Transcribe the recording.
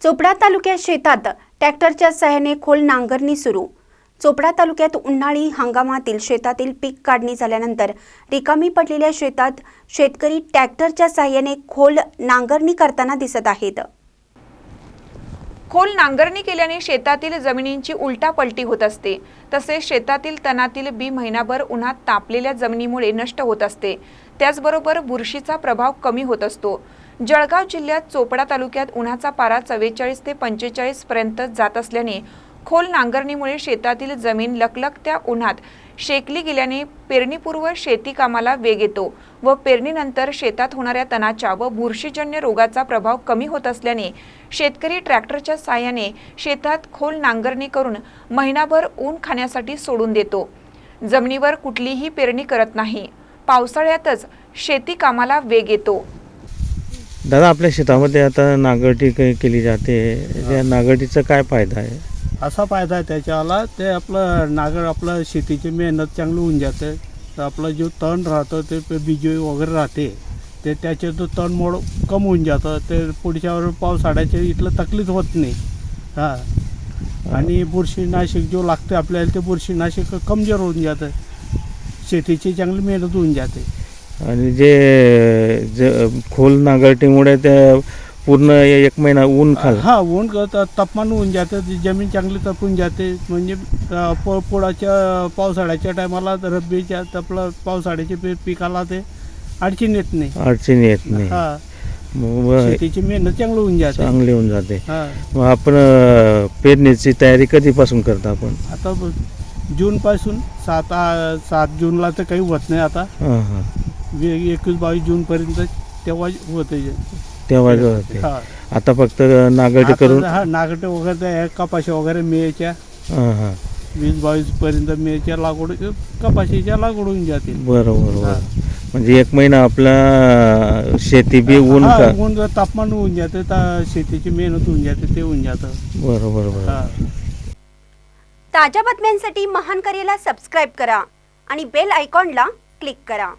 चोपडा तालुक्यात शेतात ट्रॅक्टरच्या सहाय्याने खोल नांगरणी सुरू। चोपडा तालुक्यात उन्हाळी हंगामातील शेतातील पीक काढणी झाल्यानंतर रिकामी पडलेल्या शेतात शेतकरी ट्रॅक्टरच्या सहाय्याने खोल नांगरणी करताना दिसत आहेत। खोल नांगरणी केल्याने शेतातील जमिनींची उलटापलटी होत असते, तसेच शेतातील तणातील बी महिनाभर उन्हात तापलेल्या जमिनीमुळे नष्ट होत असते। त्याचबरोबर बुरशीचा प्रभाव कमी होत असतो। जळगाव जिल्ह्यात चोपडा तालुक्यात उन्हाचा पारा 44 ते 45 पर्यंत जात असल्याने खोल नांगरणीमुळे शेतातील जमीन लखलखत्या उन्हात शेकली गेल्याने पेरणीपूर्व शेती कामाला वेग येतो व पेरणीनंतर शेतात होणाऱ्या तणाच्या व बुरशीजन्य रोगाचा प्रभाव कमी होत असल्याने शेतकरी ट्रॅक्टरच्या साहाय्याने शेतात खोल नांगरणी करून महिनाभर ऊन खाण्यासाठी सोडून देतो। जमिनीवर कुठलीही पेरणी करत नाही। पावसाळ्यातच शेती कामाला वेग येतो। दादा, आपल्या शेतामध्ये आता नांगरटी केली जाते, त्या नांगरटीचा काय फायदा आहे? असा फायदा आहे त्याच्यावाला, ते आपलं आपलं शेतीची मेहनत चांगली होऊन जाते। तर आपला जो तण राहतं ते बीजोई वगैरे राहते ते त्याचे तो तण मोड कम होऊन जातं। ते पुढच्यावर पावसाळ्याचे इथलं तकलीफ होत नाही। हां, आणि बुरशीनाशक जो लागते आपल्याला ते बुरशीनाशक कमजोर होऊन जातं, शेतीची चांगली मेहनत होऊन जाते। आणि जे खोल नांगरटीमुळे ते पूर्ण 1 महिना ऊन ऊन तापमान होऊन जातं, जमीन चांगली तपून जाते। म्हणजे पुढच्या पावसाळ्याच्या टायमाला रब्बीच्या आपलं पावसाळ्याच्या पिकाला ते अडचण येत नाही। शेतीची मेहनत चांगली होऊन जाते। मग आपण पेरणीची तयारी कधीपासून करता? आपण आता जूनपासून 7 जूनला तर काही होत नाही। आता 21-22 जूनपर्यंत तेव्हा होते। आता फक्त नांगरटी करून नांगरटे वगैरे कपाशी वगैरे मेच्या 20-22 पर्यंत मेच्या लागवड कपाशीच्या लागवड होऊन जाते। बरोबर। म्हणजे 1 महिना आपला शेती बी ऊन तापमान होऊन जाते, शेतीची मेहनत होऊन जाते, ते होऊन जातं। बरोबर। ताज्या बातम्यांसाठी महान करेला सबस्क्राइब करा आणि बेल आयकॉनला क्लिक करा।